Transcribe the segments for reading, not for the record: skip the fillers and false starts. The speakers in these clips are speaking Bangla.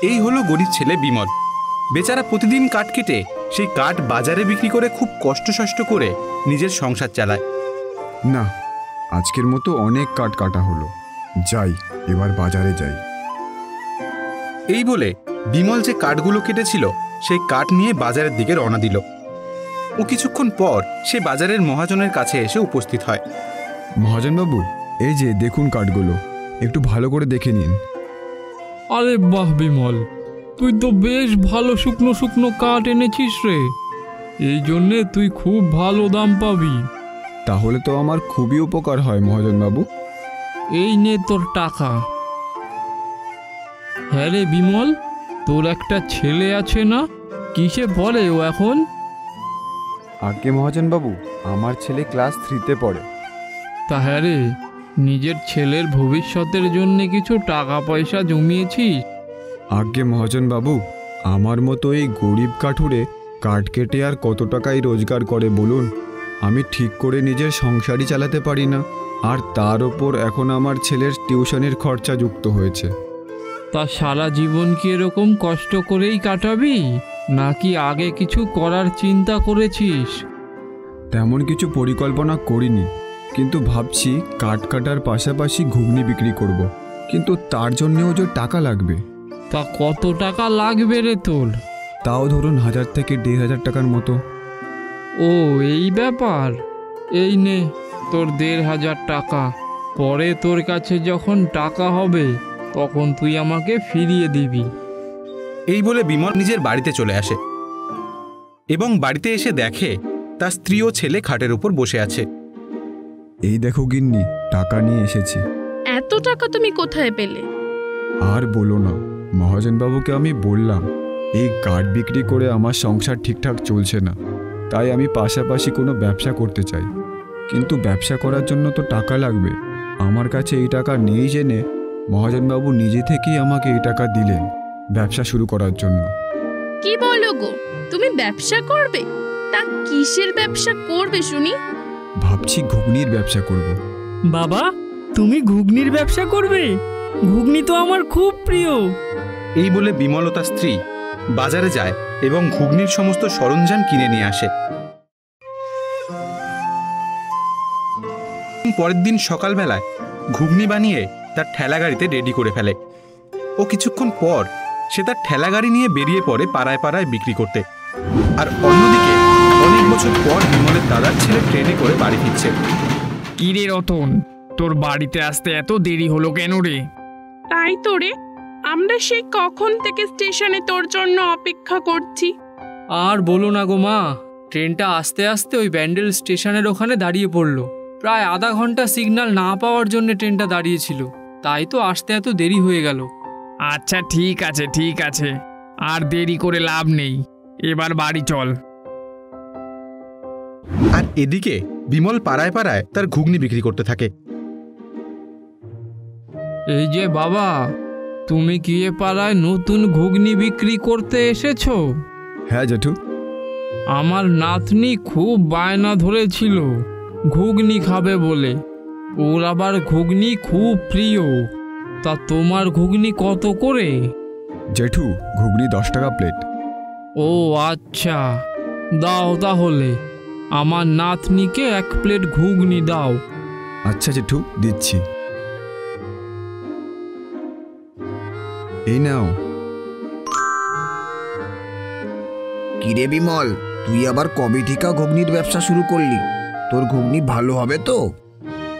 এই হলো গরিব ছেলে বিমল। বেচারা প্রতিদিন কাঠ কেটে সেই কাঠ বাজারে বিক্রি করে খুব কষ্ট করে নিজের সংসার চালায়। না, আজকের মতো অনেক কাঠ কাটা হলো, যাই এবার বাজারে যাই। এই বলে বিমল যে কাঠগুলো কেটেছিল সেই কাঠ নিয়ে বাজারের দিকে রওনা দিল। ও কিছুক্ষণ পর সে বাজারের মহাজনের কাছে এসে উপস্থিত হয়। মহাজনবাবু, এই যে দেখুন কাঠগুলো, একটু ভালো করে দেখে নিন। আরে বাহ বিমল, তুই তো বেশ ভালো শুকনো শুকনো কাঠ এনেছিস রে। এই জন্যে তুই খুব ভালো দাম পাবি। তাহলে তো আমার খুবই উপকার হয় মহাজনবাবু। এই নে তোর টাকা। হ্যাঁ রে বিমল, তোর একটা ছেলে আছে না? কিসে পড়ে ও এখন? আগে মহাজনবাবু, আমার ছেলে ক্লাস 3-তে পড়ে। তা হ্যাঁ রে, নিজের ছেলের ভবিষ্যতের জন্য কিছু টাকা পয়সা জমিয়েছিস? আগে মহাজনবাবু, আমার মতো এই গরিব কাঠুরে কাঠ কেটে আর কত টাকাই রোজগার করে বলুন? আমি ঠিক করে নিজের সংসারই চালাতে পারি না, আর তার ওপর এখন আমার ছেলের টিউশনের খরচা যুক্ত হয়েছে। তা সারা জীবন কি এরকম কষ্ট করেই কাটাবি, নাকি আগে কিছু করার চিন্তা করেছিস? তেমন কিছু পরিকল্পনা করিনি, কিন্তু ভাবছি কাঠ কাটার পাশাপাশি ঘুগনি বিক্রি করব, কিন্তু তার জন্যেও যে টাকা লাগবে। তা কত টাকা লাগবে রে তোর? তাও ধরুন 1000 থেকে 1500 টাকার মতো। ও এই ব্যাপার, এই নে তোর 1500 টাকা। পরে তোর কাছে যখন টাকা হবে তখন তুই আমাকে ফিরিয়ে দিবি। এই বলে বিমল নিজের বাড়িতে চলে আসে এবং বাড়িতে এসে দেখে তার স্ত্রী ও ছেলে খাটের উপর বসে আছে। এই দেখো গিন্নি, টাকা নিয়ে এসেছি। এত টাকা তুমি কোথায় পেলে? আর বলো না, মহাজনবাবুকে আমি বললাম এই কাঠ বিক্রি করে আমার সংসার ঠিকঠাক চলছে না, তাই আমি পাশাপাশি কোনো ব্যবসা করতে চাই, কিন্তু ব্যবসা করার জন্য তো টাকা লাগবে। আমার কাছে এই টাকা নেই জেনে মহাজনবাবু নিজে থেকেই আমাকে এই টাকা দিলেন ব্যবসা শুরু করার জন্য। কি বলো গো, তুমি ব্যবসা করবে? তা কিসের ব্যবসা করবে শুনি? ভাবছি ঘুগনির ব্যবসা করব। বাবা, তুমি ঘুগনির ব্যবসা করবে? ঘুগনি তো আমার খুব প্রিয়। এই বলে বিমল ও তার স্ত্রী বাজারে যায় এবং ঘুগনির সমস্ত সরঞ্জাম কিনে নিয়ে আসে। পরের দিন সকালবেলায় ঘুগনি বানিয়ে তার ঠেলা গাড়িতে রেডি করে ফেলে। ও কিছুক্ষণ পর সে তার ঠেলা গাড়ি নিয়ে বেরিয়ে পড়ে পাড়ায় পাড়ায় বিক্রি করতে। আর অন্যদিকে অনেক বছর পর বিমলের দাদার ছেলে ট্রেনে করে বাড়ি ফিরছে। কি রে রতন, তোর বাড়িতে আসতে এত দেরি হলো কেন রে? তাই তো রে, আমরা সেই কখন থেকে স্টেশনে তোর জন্য অপেক্ষা করছি। আর বলো না গো মা, ট্রেনটা আস্তে আস্তে ওই ব্যান্ডেল স্টেশনের ওখানে দাঁড়িয়ে পড়লো। প্রায় আধা ঘন্টা সিগন্যাল না পাওয়ার জন্য ট্রেনটা দাঁড়িয়েছিল, তাই তো আসতে এত দেরি হয়ে গেল। আচ্ছা ঠিক আছে, আর দেরি করে লাভ নেই, এবার বাড়ি চল। আর এদিকে বিমল পাড়ায় পাড়ায় তার ঘুগনি বিক্রি করতে থাকে। এই যে বাবা, তুমি কি এ পাড়ায় নতুন ঘুগনি বিক্রি করতে এসেছো? হ্যাঁ জেঠু। আমার নাতনি খুব বায়না ধরেছিল ঘুগনি খাবে বলে, ওর আবার ঘুগনি খুব প্রিয়। তা তোমার ঘুগনি কত করে? জেঠু, ঘুগনি 10 টাকা প্লেট। ও আচ্ছা, দাও তাহলে আমার নাতনিকে 1 প্লেট ঘুগনি দাও। আচ্ছা জেঠু, দিচ্ছি। এই নাও। কিরে বিমল, তুই আবার কবে থেকে ঘুগনির ব্যবসা শুরু করলি? তোর ঘুগনি ভালো হবে তো?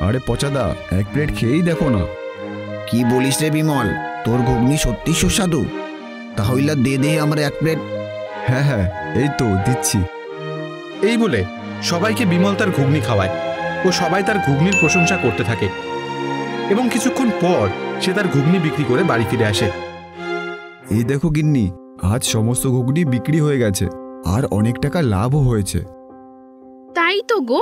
আরে পচাদা, 1 প্লেট খেয়েই দেখো না। কি বলিস রে বিমল, তোর ঘুগনি সত্যি সুস্বাদু? তাহলে দে আমরা 1 প্লেট। হ্যাঁ, এই তো দিচ্ছি। এই বলে সবাইকে বিমল তার ঘুগনি খাওয়ায় ও সবাই তার ঘুগনির প্রশংসা করতে থাকে এবং কিছুক্ষণ পর সে তার ঘুগনি বিক্রি করে বাড়ি ফিরে আসে। এই দেখো গিন্নি, আজ সমস্ত ঘুগনি বিক্রি হয়ে গেছে আর অনেক টাকা লাভও হয়েছে। তাই তো গো,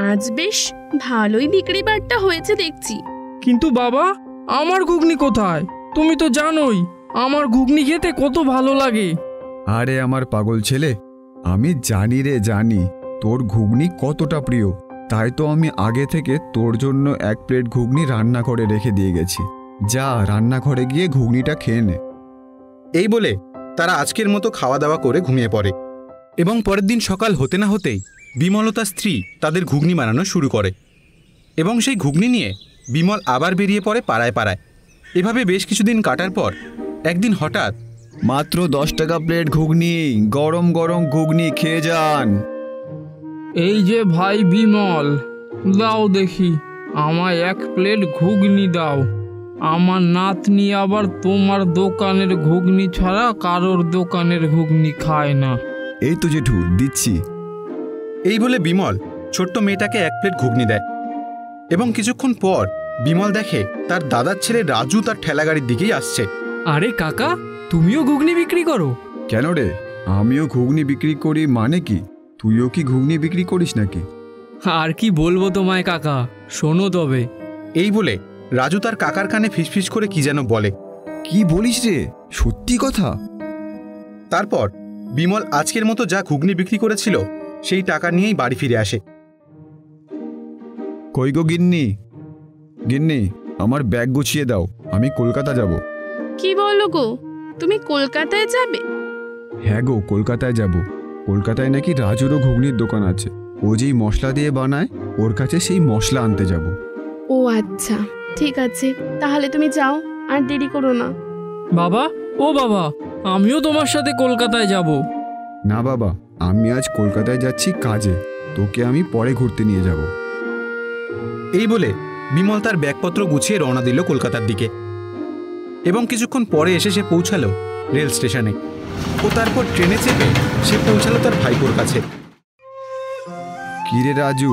আজ বেশ ভালোই বিক্রি বাট্টা হয়েছে দেখছি। কিন্তু বাবা, আমার ঘুগনি কোথায়? তুমি তো জানোই আমার ঘুগনি খেতে কত ভালো লাগে। আরে আমার পাগল ছেলে, আমি জানি তোর ঘুগনি কতটা প্রিয়, তাই তো আমি আগে থেকে তোর জন্য 1 প্লেট ঘুগনি রান্না করে রেখে দিয়ে গেছি। যা রান্নাঘরে গিয়ে ঘুগনিটা খেয়ে নে। এই বলে তারা আজকের মতো খাওয়া দাওয়া করে ঘুমিয়ে পড়ে। এবং পরের দিন সকাল হতে না হতেই বিমল ও তার স্ত্রী তাদের ঘুগনি বানানো শুরু করে এবং সেই ঘুগনি নিয়ে বিমল আবার বেরিয়ে পড়ে পাড়ায় পাড়ায়। এভাবে বেশ কিছুদিন কাটার পর একদিন হঠাৎ, মাত্র 10 টাকা প্লেট ঘুগনি, গরম গরম ঘুগনি খেয়ে যান। এই যে ভাই বিমল, দাও দেখি আমায় 1 প্লেট ঘুগনি দাও। আমার নাতনি আবার তোমার দোকানের ঘুগনি ছাড়া কারোর দোকানের ঘুগনি খায় না। এই তো জেঠু, দিচ্ছি। এই বলে বিমল ছোট্ট মেয়েটাকে 1 প্লেট ঘুগনি দেয় এবং কিছুক্ষণ পর বিমল দেখে তার দাদার ছেলে রাজু তার ঠেলাগাড়ির দিকেই আসছে। আরে কাকা, তুমিও ঘুগনি বিক্রি করো? কেন রে, আমিও ঘুগনি বিক্রি করি মানে কি? তুইও কি ঘুগনি বিক্রি করিস নাকি? আর কি বলবো তোমায় কাকা, শোনো তবে। এই বলে রাজু তার কাকার কানে ফিসফিস করে কি যেন বলে। কি বলিস রে, সত্যি কথা? তারপর বিমল আজকের মতো যা ঘুগনি বিক্রি করেছিল সেই টাকা নিয়েই বাড়ি ফিরে আসে। কই গো গিন্নি, গিন্নি আমার ব্যাগ গুছিয়ে দাও, আমি কলকাতা যাব। কি বলো গো, তুমি কলকাতায় যাবে? হ্যাঁ গো, কলকাতায় যাব। কলকাতায় নাকি রাজুরও ঘুগনির দোকান আছে। ও যেই মশলা দিয়ে বানায়, ওর কাছে সেই মশলা আনতে যাব। ও আচ্ছা, ঠিক আছে, তাহলে তুমি যাও, আর দেরি করো না। বাবা, ও বাবা, আমিও তোমার সাথে কলকাতায় যাব। না বাবা, আমি আজ কলকাতায় যাচ্ছি কাজে, তোকে আমি পরে ঘুরতে নিয়ে যাব। এই বলে বিমল তার ব্যাগপত্র গুছিয়ে রওনা দিল কলকাতার দিকে এবং কিছুক্ষণ পরে এসে সে পৌঁছালো রেল স্টেশনে ও তারপর ট্রেনে চেপে সে পৌঁছালো তার ভাইপোর কাছে। কিরে রাজু,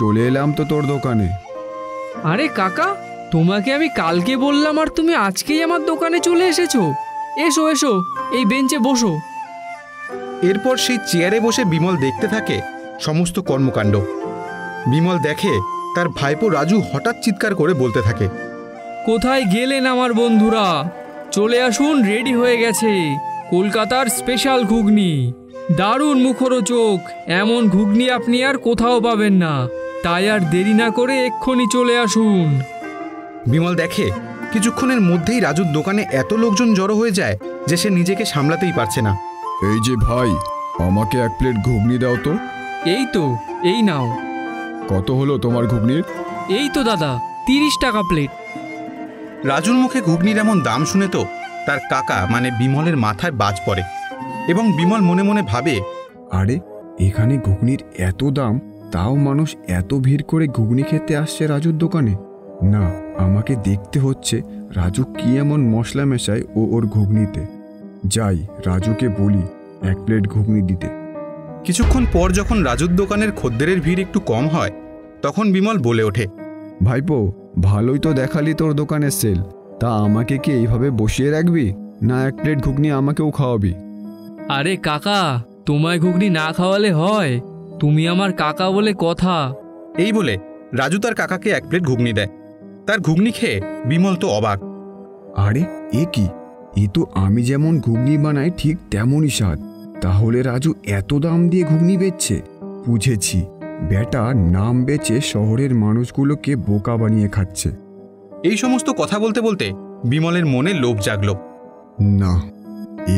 চলে এলাম তো তোর দোকানে। আরে কাকা, তোমাকে আমি কালকে বললাম আর তুমি আজকেই আমার দোকানে চলে এসেছো। এসো এসো, এই বেঞ্চে বসো। এরপর সেই চেয়ারে বসে বিমল দেখতে থাকে সমস্ত কর্মকাণ্ড। বিমল দেখে তার ভাইপো রাজু হঠাৎ চিৎকার করে বলতে থাকে, কোথায় গেলেন আমার বন্ধুরা? চলে আসুন, রেডি হয়ে গেছে কলকাতার স্পেশাল ঘুগনি। দারুণ মুখরোচক, এমন ঘুগনি আপনি আর কোথাও পাবেন না। তাই আর দেরি না করে এক্ষুনি চলে আসুন। বিমল দেখে কিছুক্ষণের মধ্যেই রাজুর দোকানে এত লোকজন জড়ো হয়ে যায় যে সে নিজেকে সামলাতেই পারছে না। এই যে ভাই, আমাকে 1 প্লেট ঘুগনি দাও তো। এই তো, এই নাও। কত হলো তোমার ঘুগনির? এই তো দাদা, 30 টাকা প্লেট। রাজুর মুখে ঘুগনির এমন দাম শুনে তো তার কাকা মানে বিমলের মাথায় বাজ পড়ে এবং বিমল মনে মনে ভাবে, আরে এখানে ঘুগনির এত দাম, তাও মানুষ এত ভিড় করে ঘুগনি খেতে আসছে রাজুর দোকানে। না, আমাকে দেখতে হচ্ছে রাজু কি এমন মশলা মেশায় ও ওর ঘুগনিতে। যাই, রাজুকে বলি 1 প্লেট ঘুগনি দিতে। কিছুক্ষণ পর যখন রাজুর দোকানের খদ্দেরের ভিড় একটু কম হয় তখন বিমল বলে ওঠে, ভাইপো, ভালোই তো দেখালি তোর দোকানের সেল, তা আমাকে কি এইভাবে বসিয়ে রাখবি, না 1 প্লেট ঘুগনি আমাকেও খাওয়াবি? আরে কাকা, তোমায় ঘুগনি না খাওয়ালে হয়? তুমি আমার কাকা বলে কথা। এই বলে রাজু তার কাকাকে 1 প্লেট ঘুগনি দেয়। তার ঘুগনি খেয়ে বিমল তো অবাক। আরে এ কি, এ তো আমি যেমন ঘুগনি বানাই ঠিক তেমনই স্বাদ। তাহলে রাজু এত দাম দিয়ে ঘুগনি বেচছে? বুঝেছি, বেটা নাম বেচে শহরের মানুষগুলোকে বোকা বানিয়ে খাচ্ছে। এই সমস্ত কথা বলতে বলতে বিমলের মনে লোভ জাগল। না,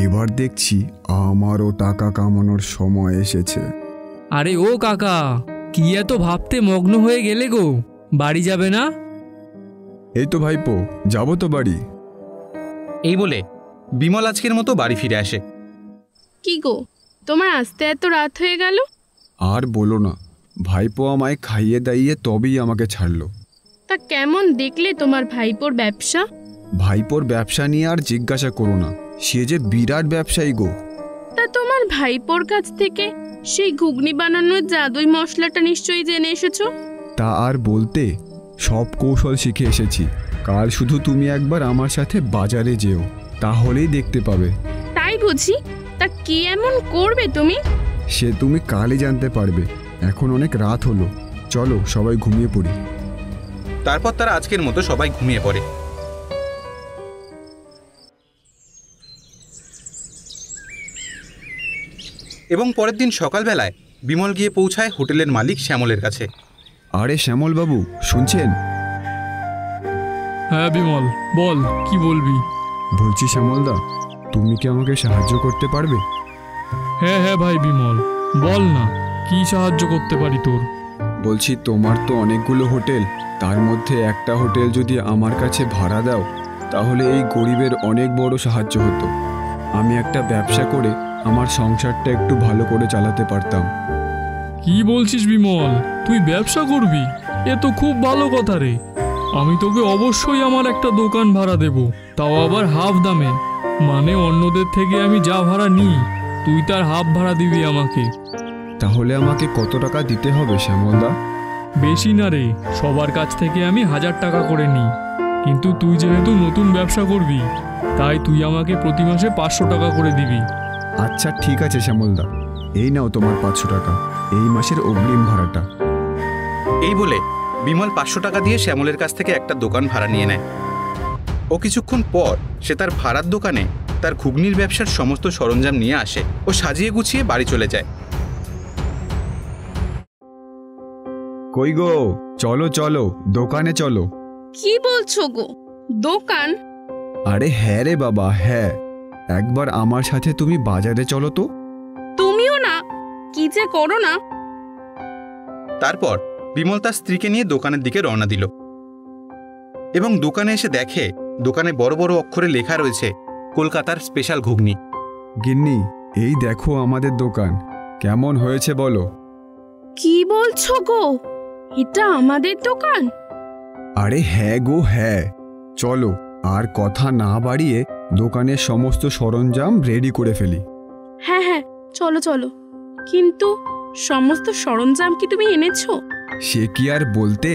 এবার দেখছি আমারও টাকা কামানোর সময় এসেছে। আরে ও কাকা, কি এত ভাবতে মগ্ন হয়ে গেলে গো? বাড়ি যাবে না? এই তো ভাইপো, যাবো তো বাড়ি। এই বলে বিমল আজকের মতো বাড়ি ফিরে আসে। কি গো, তোমার আসতে এত রাত হয়ে গেল? আর বলো না, ভাইপো আমায় খাইয়ে দাইয়ে তবেই আমাকে ছাড়লো। তা কেমন দেখলে তোমার ভাইপোর ব্যবসা? ভাইপোর ব্যবসা নিয়ে আর জিজ্ঞাসা করো না, সে যে বিরাট ব্যবসায়ী গো। তা তোমার ভাইপোর কাছ থেকে সেই ঘুগনি বানানোর জাদুই মশলাটা নিশ্চয়ই জেনে এসেছো? তা আর বলতে, সব কৌশল শিখে এসেছি। কাল শুধু তুমি একবার আমার সাথে বাজারে যেও, তাহলেই দেখতে পাবে। তাই বুঝি? তা কি এমন করবে তুমি? সে তুমি কালই জানতে পারবে। এখন অনেক রাত হলো, চলো সবাই ঘুমিয়ে পড়ি। তারপর তারা আজকের মতো সবাই ঘুমিয়ে পড়ে। এবং পরের দিন সকালবেলায় বিমল গিয়ে পৌঁছায় হোটেলের মালিক শ্যামলের কাছে। আরে শ্যামল বাবু, শুনছেন? হ্যাঁ বিমল, বল, কি বলবি? বলছি শ্যামলদা, তুমি কি আমাকে সাহায্য করতে পারবে? হ্যাঁ হ্যাঁ ভাই বিমল, বল না কি সাহায্য করতে পারি তোর। বলছি তোমার তো অনেকগুলো হোটেল, তার মধ্যে একটা হোটেল যদি আমার কাছে ভাড়া দাও তাহলে এই গরিবের অনেক বড় সাহায্য হতো। আমি একটা ব্যবসা করে আমার সংসারটা একটু ভালো করে চালাতে পারতাম। কি বলছিস বিমল, তুই ব্যবসা করবি? এ তো খুব ভালো কথা রে। আমি তোকে অবশ্যই আমার একটা দোকান ভাড়া দেব, তাও আবার হাফ দামে। মানে অন্যদের থেকে আমি যা ভাড়া নিই তুই তার হাফ ভাড়া দিবি আমাকে। তাহলে আমাকে কত টাকা দিতে হবে শ্যামলদা? বেশি না রে, সবার কাছ থেকে আমি 1000 টাকা করে নিই। কিন্তু তুই যেহেতু নতুন ব্যবসা করবি তাই তুই আমাকে প্রতি মাসে 500 টাকা করে দিবি। আচ্ছা ঠিক আছে শ্যামলদা, এই নাও তোমার 500 টাকা, এই মাসের অগ্রিম ভাড়াটা। এই বলে বিমল 500 টাকা দিয়ে শ্যামলের কাছ থেকে একটা দোকান ভাড়া নিয়ে নেয়। ও কিছুক্ষণ পর সে তার ভাড়ার দোকানে তার ঘুগনির ব্যবসার সমস্ত সরঞ্জাম নিয়ে আসে ও সাজিয়ে গুছিয়ে বাড়ি চলে যায়। কই গো, চলো চলো দোকানে চলো। কি বলছো গো, দোকান? আরে হ্যাঁ রে বাবা, হ্যাঁ, একবার আমার সাথে তুমি বাজারে চলো তো। তুমিও না, কি যে করো না। তারপর বিমল তার স্ত্রীকে নিয়ে দোকানের দিকে রওনা দিল এবং দোকানে এসে দেখে দোকানে বড় বড় অক্ষরে লেখা রয়েছে কলকাতার স্পেশাল ঘুগনি। গিন্নি, এই দেখো আমাদের দোকান, কেমন হয়েছে বলো? কি বলছো গো, এটা আমাদের দোকান? আরে হ্যাঁ গো হ্যাঁ, চলো আর কথা না বাড়িয়ে দোকানের সমস্ত সরঞ্জাম রেডি করে ফেলি। হ্যাঁ হ্যাঁ, চলো চলো। কিন্তু সমস্ত সরঞ্জাম কি তুমি এনেছো? সে কি আর বলতে।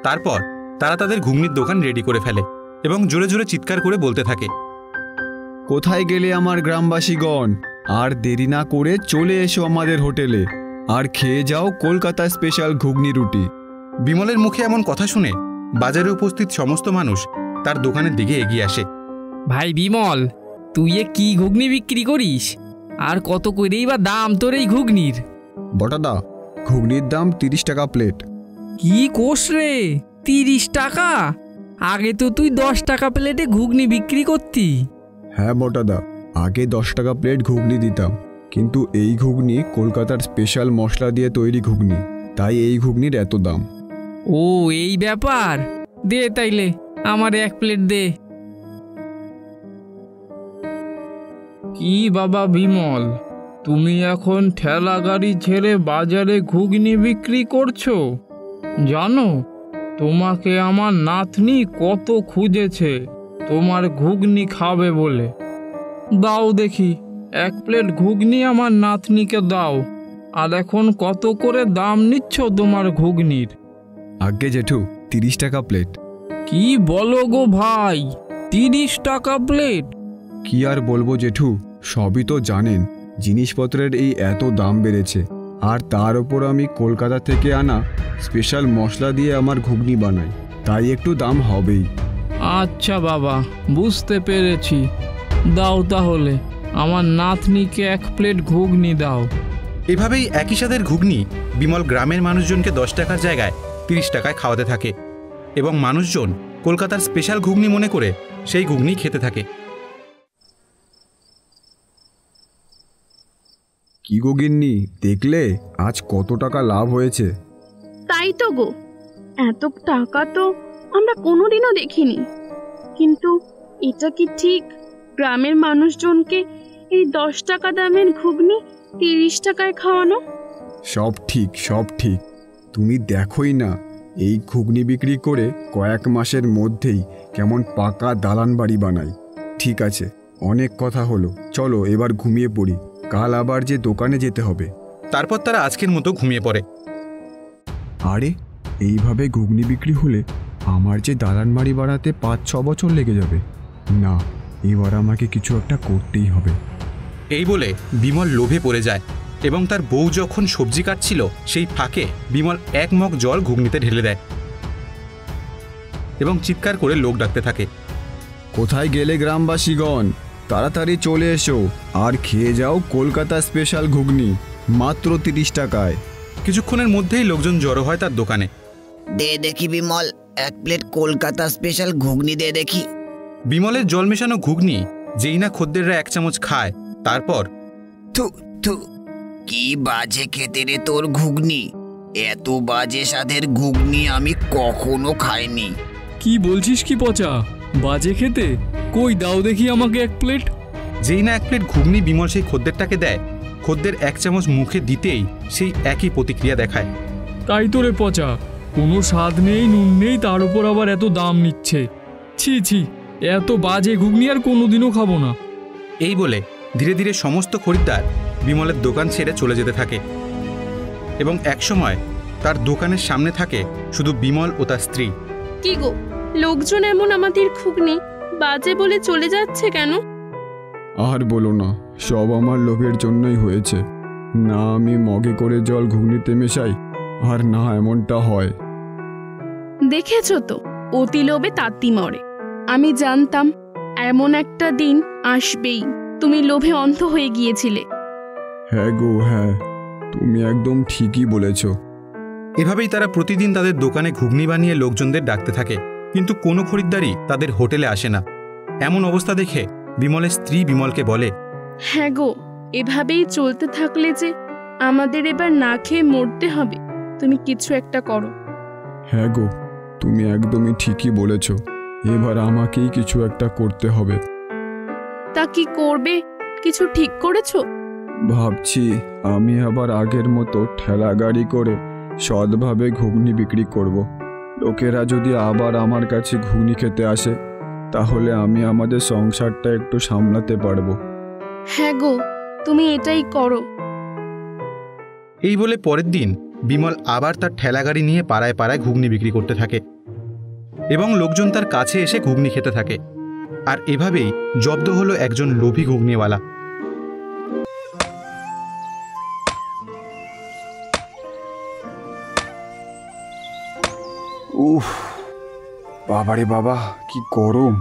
তারপর তারা তাদের ঘুগনির দোকান রেডি করে ফেলে এবং জোরে জোরে চিৎকার করে বলতে থাকে, কোথায় গেলে আমার গ্রামবাসীগণ? আর দেরি না করে চলে এসো আমাদের হোটেলে আর খেয়ে যাও কলকাতা স্পেশাল ঘুগনি রুটি। বিমলের মুখে এমন কথা শুনে বাজারে উপস্থিত সমস্ত মানুষ তার দোকানের দিকে এগিয়ে আসে। ভাই বিমল, তুই এ কি ঘুগনি বিক্রি করিস? আর কত করেই বা দাম তোর এই ঘুগনির? বটাদা, ঘুগনির দাম 30 টাকা প্লেট। কি কোষ রে, 30 টাকা? আগে তো তুই 10 টাকা প্লেটে ঘুগনি বিক্রি করতি। হ্যাঁ বটাদা, আগে 10 টাকা প্লেট ঘুগনি দিতাম, কিন্তু এই ঘুগনি কলকাতার স্পেশাল মশলা দিয়ে তৈরি ঘুগনি, তাই এই ঘুগনির এত দাম। ও এই ব্যাপার, দে তাইলে আমার 1 প্লেট দে। কি বাবা বিমল, তুমি এখন ঠেলা গাড়ি ছেড়ে বাজারে ঘুগনি বিক্রি করছো? জানো তোমাকে আমার নাতনি কত খুঁজেছে তোমার ঘুগনি খাবে বলে। দাও দেখি 1 প্লেট ঘুগনি আমার নাতনিকে দাও। আর এখন কত করে দাম নিচ্ছ তোমার ঘুগনির? আগে জেঠু, 30 টাকা প্লেট। কি বলো গো ভাই, 30 টাকা প্লেট? কি আর বলবো জেঠু, সবই তো জানেন জিনিসপত্রের এই এত দাম বেড়েছে, আর তার ওপর আমি কলকাতা থেকে আনা স্পেশাল মশলা দিয়ে আমার ঘুগনি বানাই, তাই একটু দাম হবেই। আচ্ছা বাবা, বুঝতে পেরেছি। দাও তাহলে আমার নাতনিকে 1 প্লেট ঘুগনি দাও। এভাবেই একই স্বাদের ঘুগনি বিমল গ্রামের মানুষজনকে 10 টাকার জায়গায় 30 টাকায় খাওয়াতে থাকে এবং মানুষজন কলকাতার স্পেশাল ঘুগনি মনে করে সেই ঘুগনি খেতে থাকে। কি গো গিন্নি, দেখলে আজ কত টাকা লাভ হয়েছে? তাই তো গো, এত টাকা তো আমরা কোনোদিনও দেখিনি। কিন্তু এটা কি ঠিক গ্রামের মানুষজনকে এই 10 টাকা দামের ঘুগনি 30 টাকায় খাওয়ানো? সব ঠিক, সব ঠিক। তুমি দেখোই না, এই ঘুগনি বিক্রি করে কয়েক মাসের মধ্যেই কেমন পাকা দালান বাড়ি বানাই। ঠিক আছে, অনেক কথা হলো, চলো এবার ঘুমিয়ে পড়ি, কাল আবার যে দোকানে যেতে হবে। তারপর তারা আজকের মতো ঘুমিয়ে পড়ে। আরে এইভাবে ঘুগনি বিক্রি হলে আমার যে দালান বাড়ি বানাতে 5-6 বছর লেগে যাবে। না, এবার আমাকে কিছু একটা করতেই হবে। এই বলে বিমল লোভে পড়ে যায় এবং তার বউ যখন সবজি কাটছিল সেই ফাঁকে বিমল 1 মগ জল ঘুগনিতে ঢেলে দেয় এবং চিৎকার করে লোক ডাকতে থাকে, কোথায় গেলে গ্রামবাসীগণ? তাড়াতাড়ি চলে এসো আর খেয়ে যাও কলকাতা স্পেশাল ঘুগনি, মাত্র 30 টাকায়। কিছুক্ষণের মধ্যেই লোকজন জড়ো হয় তার দোকানে। দে দেখি বিমল, 1 প্লেট কলকাতা স্পেশাল ঘুগনি দে দেখি। বিমলের জল মেশানো ঘুগনি যেই না খদ্দেররা 1 চামচ খায়, তারপর থু থু, কি বাজে খেতে রে তোর ঘুগনি। এত বাজে স্বাদের ঘুগনি আমি কখনো খাইনি। কি বলছিস কি পচা? বাজে খেতে? কই দাও দেখি আমাকে 1 প্লেট। যেই না 1 প্লেট ঘুগনি বিমল সেই খদ্দেরটাকে দেয়, খদ্দের 1 চামচ মুখে দিতেই সেই একই প্রতিক্রিয়া দেখায়। তাই তো রে পচা, কোনো স্বাদ নেই, নুন নেই, তার উপর আবার এত দাম নিচ্ছে। ছি ছি, এত বাজে ঘুগনি আর কোনোদিনও খাবো না। এই বলে ধীরে ধীরে সমস্ত খরিদ্দার বিমলের দোকান ছেড়ে চলে যেতে থাকে এবং একসময় তার দোকানের সামনে থাকে শুধু বিমল ও তার স্ত্রী। কি গো, লোকজন এমন আমাদের ঘুগনি বাজে বলে চলে যাচ্ছে কেন? আর বলো না, সব আমার লোভের জন্যই হয়েছে। না আমি মগে করে জল ঘুগনিতে মেশাই, আর না এমনটা হয়। দেখেছো তো, অতি লোভে তাঁতি মরে। আমি জানতাম এমন একটা দিন আসবেই। তুমি লোভে অন্ধ হয়ে গিয়েছিলে। হ্যাঁ গো হ্যাঁ, তুমি একদম ঠিকই বলেছ। এভাবেই তারা প্রতিদিন তাদের দোকানে ঘুগনি বানিয়ে লোকজনদের ডাকতে থাকে, কিন্তু কোনো খরিদ্দারই তাদের হোটেলে আসে না। এমন অবস্থা দেখে বিমলের স্ত্রী বিমলকে বলে, হ্যাঁ গো, এভাবেই চলতে থাকলে যে আমাদের এবার না খেয়ে মরতে হবে। তুমি কিছু একটা করো। হ্যাঁ গো, তুমি একদমই ঠিকই বলেছ। এবার আমাকেই কিছু একটা করতে হবে। তা কি করবে? কিছু ঠিক করেছো? ভাবছি আমি আবার আগের মতো ঠেলা গাড়ি করে সৎভাবে ঘুগনি বিক্রি করব। লোকেরা যদি আবার আমার কাছে ঘুগনি খেতে আসে, তাহলে আমি আমাদের সংসারটা একটু সামলাতে পারবো। হ্যাঁ গো, তুমি এটাই করো। এই বলে পরের দিন বিমল আবার তার ঠেলা গাড়ি নিয়ে পাড়ায় পাড়ায় ঘুগনি বিক্রি করতে থাকে এবং লোকজন তার কাছে এসে ঘুগনি খেতে থাকে। আর এভাবেই জব্দ হলো একজন লোভী ঘুগনিওয়ালা। উফ, বাবারে বাবা, কি গরম!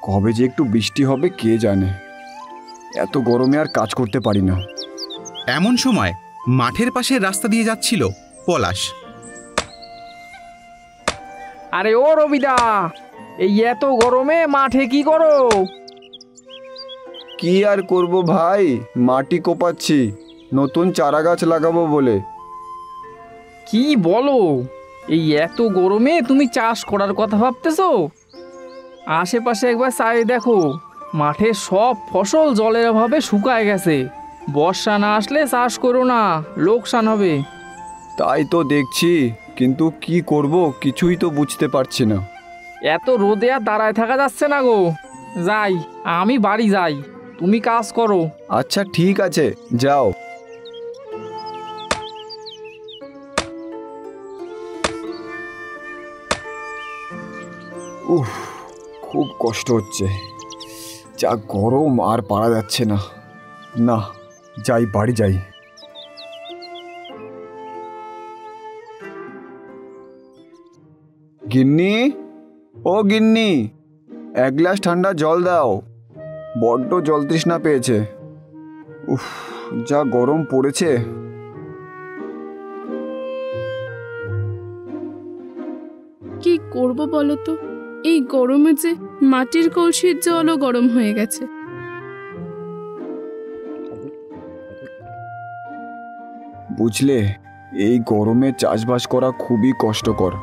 কবে যে একটু বৃষ্টি হবে কে জানে। এত গরমে আর কাজ করতে পারি না। এমন সময় মাঠের পাশে রাস্তা দিয়ে যাচ্ছিল পলাশ। আরে ও রবিদা, এই এত গরমে মাঠে কি করো? কি আর করব ভাই, মাটি কোপাচ্ছি, নতুন চারা গাছ লাগাবো বলে। কি বলো, এই এত গরমে তুমি চাষ করার কথা ভাবতেছো? আশেপাশে একবার চাই দেখো, মাঠে সব ফসল জলের অভাবে শুকায় গেছে। বর্ষা না আসলে চাষ করো না, লোকসান হবে। তাই তো দেখছি, কিন্তু কি করব কিছুই তো বুঝতে পারছি না। এত রোদে আর দাঁড়ায় থাকা যাচ্ছে না গো। যাই, আমি বাড়ি যাই, তুমি কাজ করো। আচ্ছা ঠিক আছে, যাও। উফ, খুব কষ্ট হচ্ছে। যা গরম, আর পারা যাচ্ছে না। না, যাই, বাড়ি যাই। গিন্নি, ও গিন্নি, 1 গ্লাস ঠান্ডা জল দাও, বড্ড জল তৃষ্ণা পেয়েছে। উফ, যা গরম পড়েছে। কি করব বলো তো, এই গরমে যে মাটির কলসির জলও গরম হয়ে গেছে। বুঝলে, এই গরমে চাষবাস করা খুবই কষ্টকর।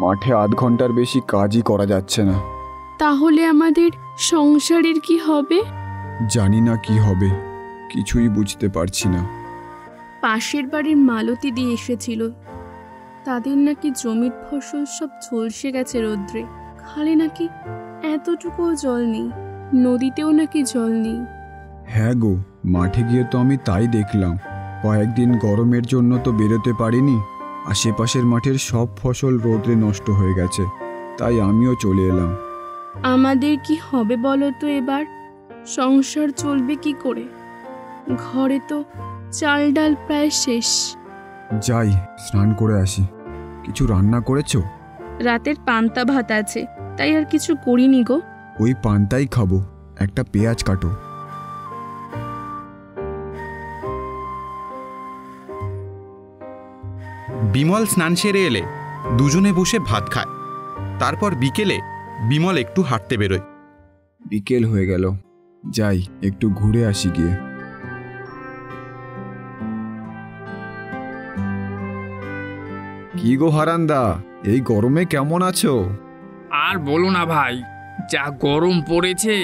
মাঠে 8 ঘন্টার বেশি কাজই করা যাচ্ছে না। তাহলে আমাদের সংসারের কি হবে? জানি না কি হবে, কিছুই বুঝতে পারছি না। পাশের বাড়ির মালতী দিয়ে এসেছিল, তাদের নাকি জমির ফসল সব ঝলসে গেছে রোদ্রে। খালে নাকি এতটুকুও জল নেই, নদীতেও নাকি জল নেই। হ্যাঁ গো, মাঠে গিয়ে তো আমি তাই দেখলাম। কয়েকদিন গরমের জন্য তো বেরোতে পারিনি। আশেপাশের মাঠের সব ফসল রোদে নষ্ট হয়ে গেছে, তাই আমিও চলে এলাম। আমাদের কি হবে বলো তো এবার? সংসার চলবে কি করে? ঘরে তো চাল ডাল প্রায় শেষ। যাই, স্নান করে আসি। কিছু রান্না করেছো? রাতের পান্তা ভাত আছে, তাই আর কিছু করিনি গো। ওই পান্তাই খাবো। একটা পেঁয়াজ কাটো। বিমল স্নান সেরে এলে দুজনে বসে ভাত খায়। তারপর বিকেলে বিমল একটু হাঁটতে বেরোয়। বিকেল হয়ে গেল, যাই একটু ঘুরে আসি গিয়ে। কি গো হারান্দা, এই গরমে কেমন আছো? আর বলো না ভাই, যা গরম পড়েছে।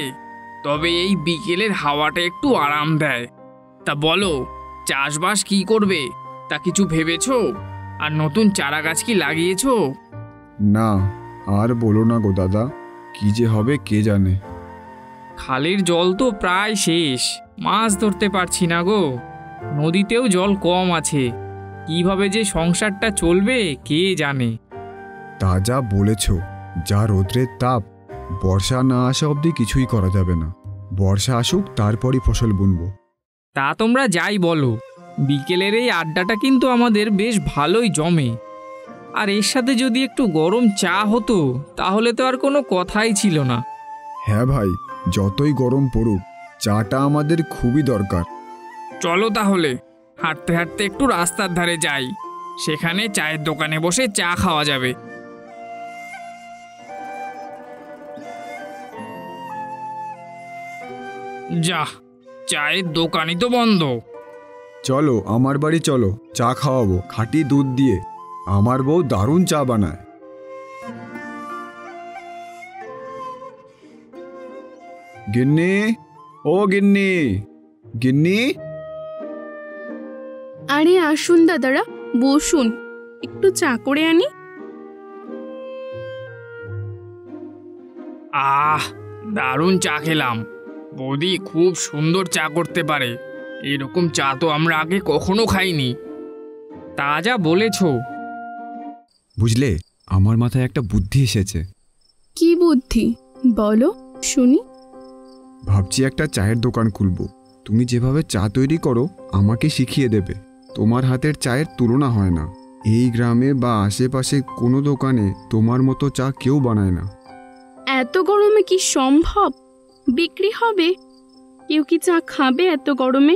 তবে এই বিকেলের হাওয়াটা একটু আরাম দেয়। তা বলো, চাষবাস কি করবে তা কিছু ভেবেছো? আর নতুন চারা গাছ কি লাগিয়েছো? না, আর বলো না গো দাদা, কি যে হবে কে জানে। খালের জল তো প্রায় শেষ, মাছ ধরতে পারছি না গো। নদীতেও জল কম আছে, কিভাবে যে সংসারটা চলবে কে জানে। তা যা বলেছ, যা রৌদ্রের তাপ, বর্ষা না আসা অবধি কিছুই করা যাবে না। বর্ষা আসুক তারপরই ফসল বুনবো। তা তোমরা যাই বলো, বিকেলের এই আড্ডাটা কিন্তু আমাদের বেশ ভালোই জমে। আর এর সাথে যদি একটু গরম চা হতো তাহলে তো আর কোনো কথাই ছিল না। হ্যাঁ ভাই, যতই গরম পড়ুক, চাটা আমাদের খুবই দরকার। চলো তাহলে হাঁটতে হাঁটতে একটু রাস্তার ধারে যাই, সেখানে চায়ের দোকানে বসে চা খাওয়া যাবে। যা, চায়ের দোকানই তো বন্ধ। চলো আমার বাড়ি চলো, চা খাওয়াবো খাঁটি দুধ দিয়ে। আমার বউ দারুণ চা বানায়। গিন্নি, ও গিন্নি, গিন্নি। আরে আসুন দাদারা, বসুন, একটু চা করে আনি। আহ, দারুণ চা খেলাম। বৌদি খুব সুন্দর চা করতে পারে। এরকম চা তো আমরা আগে কখনো খাইনি। তা যা বলেছ। বুঝলে, আমার মাথায় একটা বুদ্ধি এসেছে। কি বুদ্ধি বলো শুনি। ভাবছি একটা চায়ের দোকান খুলবো। তুমি যেভাবে চা তৈরি করো আমাকে শিখিয়ে দেবে। তোমার হাতের চায়ের তুলনা হয় না। এই গ্রামে বা আশেপাশে কোনো দোকানে তোমার মতো চা কেউ বানায় না। এত গরমে কি সম্ভব? বিক্রি হবে? কেউ কি চা খাবে এত গরমে?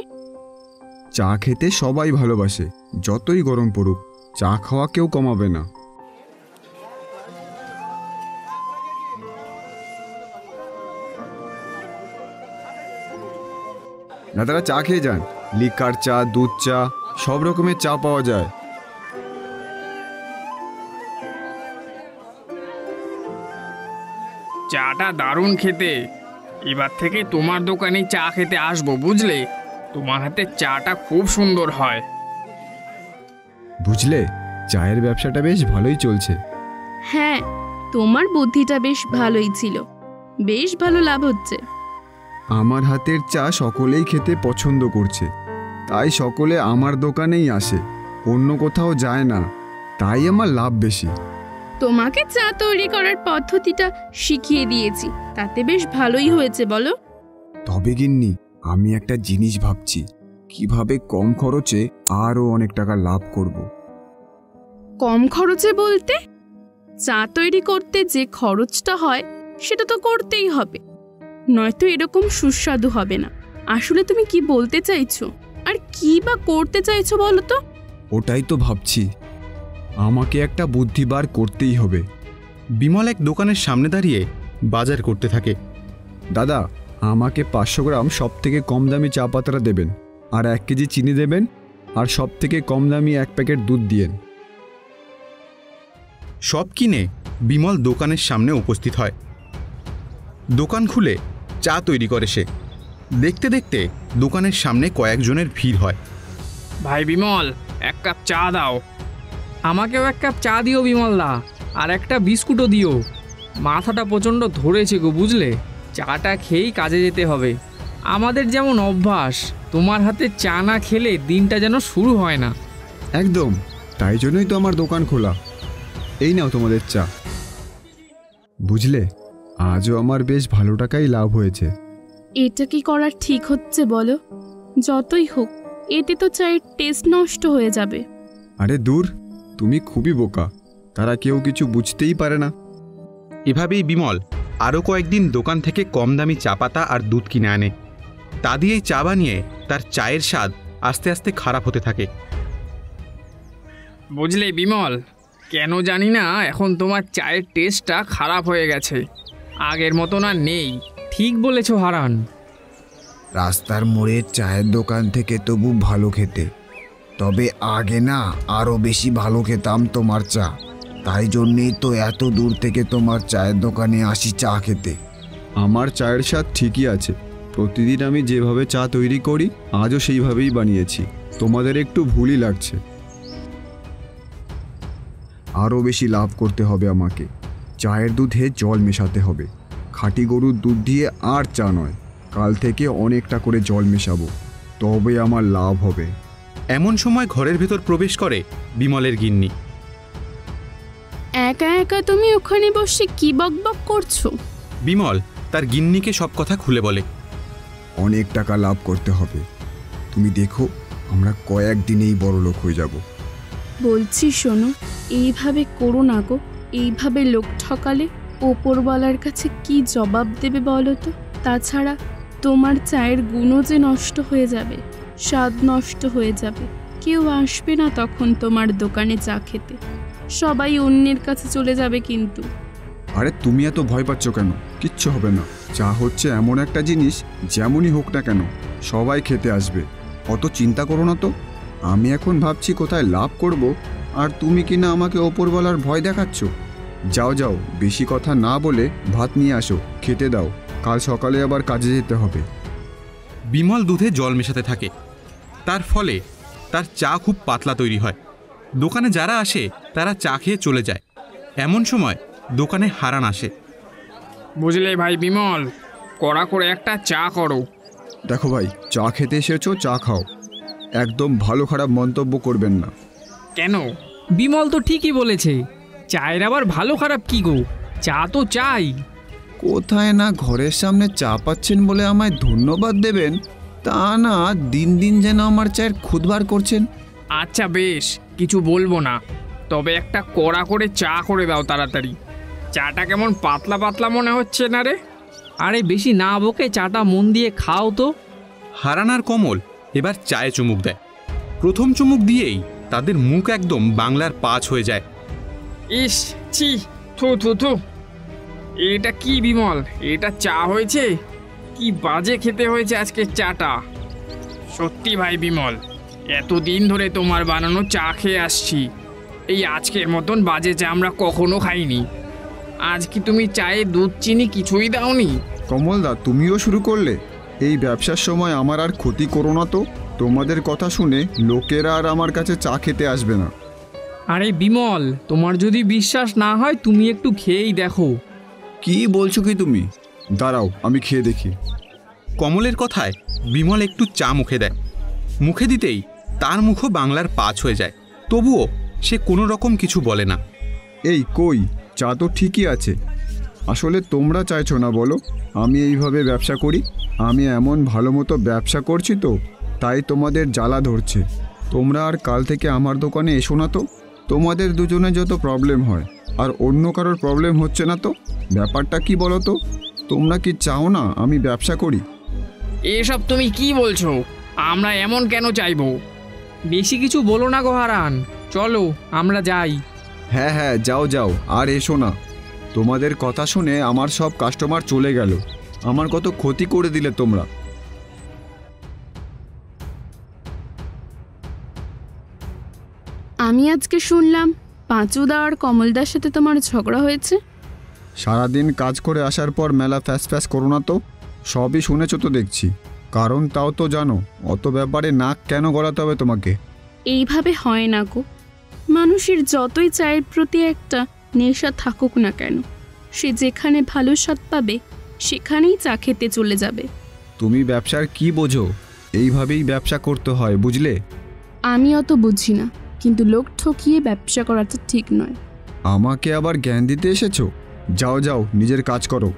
চা খেতে সবাই ভালোবাসে, যতই গরম পড়ুক। চা খাওয়া কেউ কমাবে না। দাদারা চা খেয়ে যান। লিকার চা, দুধ চা, সব রকমের চা পাওয়া যায়। চাটা দারুণ খেতে। এবার থেকে তোমার দোকানে চা খেতে আসবো, বুঝলে? তোমার হাতে চাটা খুব সুন্দর হয়। বুঝলে, চায়ের ব্যবসাটা বেশ ভালোই চলছে। হ্যাঁ, তোমার বুদ্ধিটা বেশ ভালোই ছিল, বেশ ভালো লাভ হচ্ছে। আমার হাতের চা সকলেই খেতে পছন্দ করছে, তাই সকলে আমার দোকানেই আসে, অন্য কোথাও যায় না। তাই আমার লাভ বেশি। তোমাকে চা তৈরি করার পদ্ধতিটা শিখিয়ে দিয়েছি, তাতে বেশ ভালোই হয়েছে বলো। তবে গিন্নি, আমি একটা জিনিস ভাবছি, কিভাবে কম খরচে আরও অনেক টাকা লাভ করব। কম খরচে বলতে? চা তৈরি করতে যে খরচটা হয় সেটা তো করতেই হবে, নয়তো এরকম সুস্বাদু হবে না। আসলে তুমি কি বলতে চাইছো, আর কি বা করতে চাইছো বলো তো? ওটাই তো ভাবছি, আমাকে একটা বুদ্ধি বার করতেই হবে। বিমল এক দোকানের সামনে দাঁড়িয়ে বাজার করতে থাকে। দাদা, আমাকে 500 গ্রাম সব থেকে কম দামি চা পাতাটা দেবেন, আর 1 কেজি চিনি দেবেন, আর সব থেকে কম দামি 1 প্যাকেট দুধ দিয়েন। সব কিনে বিমল দোকানের সামনে উপস্থিত হয়। দোকান খুলে চা তৈরি করে সে। দেখতে দেখতে দোকানের সামনে কয়েকজনের ভিড় হয়। ভাই বিমল, এক কাপ চা দাও। আমাকেও এক কাপ চা দিও বিমলদা, আর একটা বিস্কুটও দিও। মাথাটা প্রচণ্ড ধরেছে গো, বুঝলে? চাটা খেয়েই কাজে যেতে হবে। আমাদের যেমন অভ্যাস, তোমার হাতে চা না খেলে দিনটা যেন শুরু হয় না। একদম, তাই জন্যই তো আমার দোকান খোলা। এই নাও তোমাদের চা। বুঝলে, আজও আমার বেশ ভালো টাকাই লাভ হয়েছে। এটা কি করার ঠিক হচ্ছে বলো? যতই হোক, এতে তো চায়ের টেস্ট নষ্ট হয়ে যাবে। আরে দূর, তুমি খুবই বোকা, তারা কেউ কিছু বুঝতেই পারে না। এভাবেই বিমল আরও কয়েকদিন দোকান থেকে কম দামি চা পাতা আর দুধ কিনে আনে। তা দিয়েই চা বানিয়ে তার চায়ের স্বাদ আস্তে আস্তে খারাপ হতে থাকে। বুঝলে বিমল, কেন জানি না এখন তোমার চায়ের টেস্টটা খারাপ হয়ে গেছে। আগের মতন আর নেই। ঠিক বলেছো হারান। রাস্তার মোড়ের চায়ের দোকান থেকে তবু ভালো খেতে, তবে আগে না আরও বেশি ভালো খেতাম তোমার চা। তাই জন্যেই তো এত দূর থেকে তোমার চায়ের দোকানে আসি চা খেতে। আমার চায়ের স্বাদ ঠিকই আছে। প্রতিদিন আমি যেভাবে চা তৈরি করি আজও সেইভাবেই বানিয়েছি। তোমাদের একটু ভুলই লাগছে। আরও বেশি লাভ করতে হবে আমাকে। চায়ের দুধে জল মেশাতে হবে। খাঁটি গরুর দুধ দিয়ে আর চা নয়, কাল থেকে অনেকটা করে জল মেশাবো, তবে আমার লাভ হবে। এমন সময় ঘরের ভেতর প্রবেশ করে বিমলের গিন্নি। একা একা তুমি ওখানে বসে কি বকবক করছো? বিমল তার গিন্নিকে সব কথা খুলে বলে। অনেক টাকা লাভ করতে হবে। তুমি দেখো, আমরা কয়েকদিনেই বড়লোক হয়ে যাব। বলছি শোনো, এইভাবে করো না গো। এইভাবে লোক ঠকালে ওপরওয়ালার কাছে কি জবাব দেবে বলো তো? তাছাড়া তোমার চায়ের গুণও যে নষ্ট হয়ে যাবে, স্বাদ নষ্ট হয়ে যাবে। কেউ আসবে না তখন তোমার দোকানে চা খেতে, সবাই অন্যের কাছে চলে যাবে কিন্তু। আরে তুমি এত ভয় পাচ্ছ কেন? কিচ্ছু হবে না। চা হচ্ছে এমন একটা জিনিস, যেমনই হোক না কেন সবাই খেতে আসবে। অত চিন্তা করো না তো। আমি এখন ভাবছি কোথায় লাভ করব, আর তুমি কি না আমাকে ওপরওয়ালার ভয় দেখাচ্ছ। যাও যাও, বেশি কথা না বলে ভাত নিয়ে আসো, খেতে দাও। কাল সকালে আবার কাজে যেতে হবে। বিমল দুধে জল মেশাতে থাকে। তার ফলে তার চা খুব পাতলা তৈরি হয়। দোকানে যারা আসে তারা চা খেয়ে চলে যায়। এমন সময় দোকানে হারান আসে। বুঝলে ভাই বিমল, কড়া করে একটা চা করো। দেখো ভাই, চা খেতে এসেছো, চা খাও। একদম ভালো খারাপ মন্তব্য করবেন না। কেন? বিমল তো ঠিকই বলেছে। চায়ের আবার ভালো খারাপ কি গো? চা তো চাই। কোথায় না ঘরের সামনে চা পাচ্ছেন বলে আমায় ধন্যবাদ দেবেন, তা না দিন দিন যেন আমার চায়ের খুদ বার করছেন। আচ্ছা বেশ, কিছু বলবো না, তবে একটা কড়া করে চা করে দাও তাড়াতাড়ি। চাটা কেমন পাতলা পাতলা মনে হচ্ছে না রে? আরে বেশি না বকে চাটা মন দিয়ে খাও তো। হারান আর কমল এবার চায়ে চুমুক দেয়। প্রথম চুমুক দিয়েই তাদের মুখ একদম বাংলার পাঁচ হয়ে যায়। ইস, ছি, থু থু থু। এটা কি বিমল? এটা চা হয়েছে? কি বাজে খেতে হয়েছে আজকে চাটা। সত্যি ভাই বিমল, এতদিন ধরে তোমার বানানো চা খেয়ে আসছি, এই আজকের মতন বাজে চা আমরা কখনো খাইনি। আজ কি তুমি চায়ে দুধ চিনি কিছুই দাওনি? কমলদা, তুমিও শুরু করলে? এই ব্যবসার সময় আমার আর ক্ষতি করো না তো। তোমাদের কথা শুনে লোকেরা আর আমার কাছে চা খেতে আসবে না। আরে বিমল, তোমার যদি বিশ্বাস না হয় তুমি একটু খেয়েই দেখো। কি বলছো কি তুমি? দাঁড়াও, আমি খেয়ে দেখি। কমলের কথায় বিমল একটু চা মুখে দেয়। মুখে দিতেই তার মুখও বাংলার পাঁচ হয়ে যায়। তবুও সে কোনো রকম কিছু বলে না। এই কই, চা তো ঠিকই আছে। আসলে তোমরা চাইছো না বলো আমি এইভাবে ব্যবসা করি? আমি এমন ভালো মতো ব্যবসা করছি তো, তাই তোমাদের জ্বালা ধরছে। তোমরা আর কাল থেকে আমার দোকানে এসো না তো। তোমাদের দুজনে যত প্রবলেম হয়, আর অন্য কারোর প্রবলেম হচ্ছে না তো। ব্যাপারটা কি বলো তো? তোমরা কি চাও না আমি ব্যবসা করি? এসব তুমি কি বলছো? আমরা এমন কেন চাইবো? বেশি কিছু বলো না গো হারান, চলো আমরা যাই। হ্যাঁ হ্যাঁ, যাও যাও, আর এসো না। তোমাদের কথা শুনে আমার সব কাস্টমার চলে গেল। আমার কত ক্ষতি করে দিলে তোমরা। আমি আজকে শুনলাম পাঁচুদা আর কমলদার সাথে তোমার ঝগড়া হয়েছে। সারাদিন কাজ করে আসার পর মেলা ফ্যাস ফ্যাস করো না তো। সবই শুনেছো তো দেখছি। কারণ তাও তো জানো, অত ব্যাপারে নাক কেন গলাতে হবে তোমাকে? এইভাবে হয় না গো। মানুষের যতই চায়ের প্রতি একটা নেশা থাকুক না কেন, সে যেখানে ভালো স্বাদ পাবে সেখানেই চা খেতে চলে যাবে। তুমি ব্যবসার কি বোঝো? এইভাবেই ব্যবসা করতে হয়, বুঝলে? আমি অত বুঝি না, কিন্তু লোক ঠকিয়ে ব্যবসা করাটা ঠিক নয়। আমাকে আবার জ্ঞান দিতে এসেছো? যাও যাও, নিজের কাজ করো।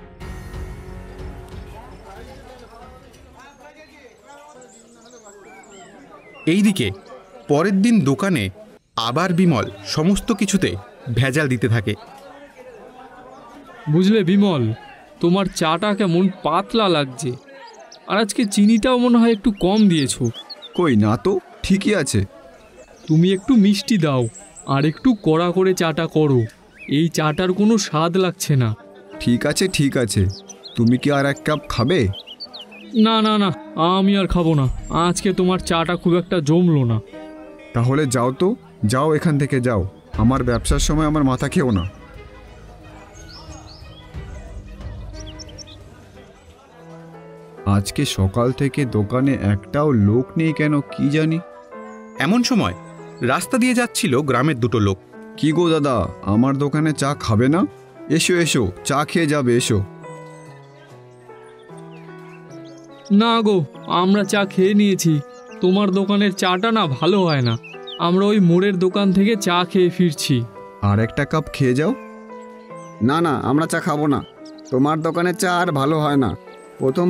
এইদিকে পরের দিন দোকানে আবার বিমল সমস্ত কিছুতে ভেজাল দিতে থাকে। বুঝলে বিমল, তোমার চাটা কেমন পাতলা লাগছে, আর আজকে চিনিটাও মনে হয় একটু কম দিয়েছো। কই না তো, ঠিকই আছে। তুমি একটু মিষ্টি দাও আর একটু কড়া করে চাটা করো। এই চাটার কোনো স্বাদ লাগছে না। ঠিক আছে ঠিক আছে, তুমি কি আর 1 কাপ খাবে? না না না, আমি আর খাবো না। আজকে তোমার চাটা খুব একটা জমলো না। তাহলে যাও তো, যাও এখান থেকে যাও। আমার ব্যবসার সময় আমার মাথা খেও না। আজকে সকাল থেকে দোকানে একটাও লোক নেই কেন কি জানি। এমন সময় রাস্তা দিয়ে যাচ্ছিল গ্রামের 2টো লোক। কি গো দাদা, আমার দোকানে চা খাবে না? এসো এসো, চা খেয়ে যাবে, এসো। না গো, আমরা চা খেয়ে নিয়েছি। তোমার দোকানের চাটা না ভালো হয় না। আমরা ওই মোড়ের দোকান থেকে চা খেয়ে ফিরছি। আর 1টা কাপ খেয়ে যাও। না না, আমরা চা খাবো না। তোমার দোকানের চা আর ভালো হয় না।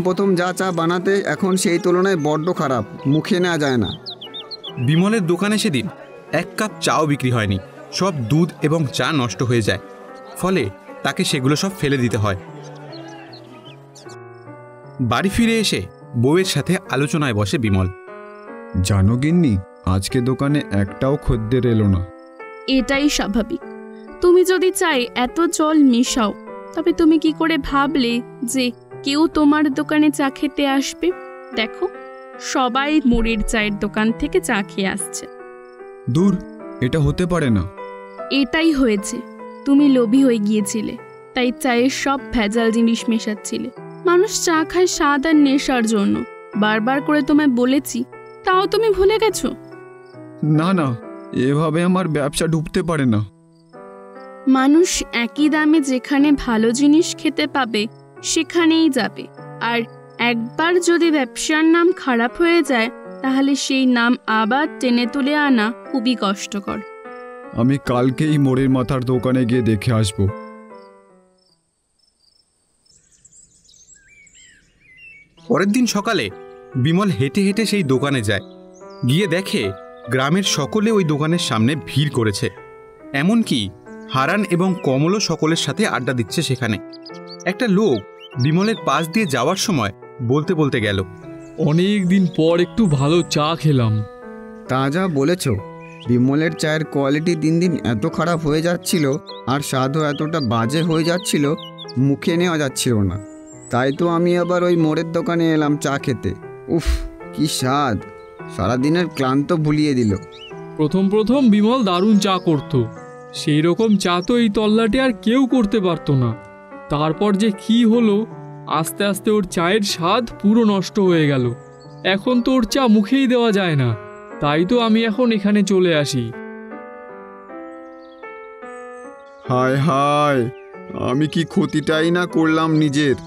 প্রথম যা চা বানাতে, এখন সেই তুলনায় বড্ড খারাপ, মুখে নেওয়া যায় না। বিমলের দোকানে সেদিন 1 কাপ চাও বিক্রি হয়নি। সব দুধ এবং চা নষ্ট হয়ে যায়, ফলে তাকে সেগুলো সব ফেলে দিতে হয়। বাড়ি ফিরে এসে বউয়ের সাথে আলোচনায় বসে বিমল। জানো গিন্নি, আজকে দোকানে একটাও খদ্দের এলো না। এটাই স্বাভাবিক। তুমি যদি চাই এত জল মেশাও, তবে তুমি কি করে ভাবলে যে কেউ তোমার দোকানে চা খেতে আসবে? দেখো, সবাই মোড়ের চায়ের দোকান থেকে চা খেয়ে আসছে। দূর, এটা হতে পারে না। এটাই হয়েছে, তুমি লোভী হয়ে গিয়েছিলে, তাই চায়ের সব ভেজাল জিনিস মেশাচ্ছিলে। মানুষ চা খায় স্বাদ আর নেশার জন্য। বারবার করে তোমায় বলেছি, তাও তুমি ভুলে গেছো। না না, এভাবে আমার ব্যবসা ডুবতে পারে না। মানুষ একই দামে যেখানে ভালো জিনিস খেতে পাবে সেখানেই যাবে, আর একবার যদি ব্যবসার নাম খারাপ হয়ে যায়, তাহলে সেই নাম আবার টেনে তুলে আনা খুবই কষ্টকর। আমি কালকেই মোড়ের মাথার দোকানে গিয়ে দেখে আসব। পরের দিন সকালে বিমল হেঁটে হেঁটে সেই দোকানে যায়। গিয়ে দেখে গ্রামের সকলে ওই দোকানের সামনে ভিড় করেছে। এমনকি হারান এবং কমলও সকলের সাথে আড্ডা দিচ্ছে সেখানে। একটা লোক বিমলের পাশ দিয়ে যাওয়ার সময় বলতে বলতে গেল, অনেক দিন পর একটু ভালো চা খেলাম। তা যা বলেছ, বিমলের চায়ের কোয়ালিটি দিন দিন এত খারাপ হয়ে যাচ্ছিল, আর স্বাদও এতটা বাজে হয়ে যাচ্ছিল, মুখে নেওয়া যাচ্ছিল না। তাই তো আমি আবার ওই মোড়ের দোকানে এলাম চা খেতে। উফ, কি স্বাদ! সারাদিনের ক্লান্ত ভুলিয়ে দিল। প্রথম বিমল দারুণ চা করতো। সেই রকম চা তো এই তল্লাটে আর কেউ করতে পারতো না। তারপর যে কি হলো, আস্তে আস্তে ওর চায়ের স্বাদ পুরো নষ্ট হয়ে গেল। এখন তো ওর চা মুখেই দেওয়া যায় না। তাই তো আমি এখন এখানে চলে আসি। হায় হায়, আমি কি ক্ষতিটাই না করলাম নিজের।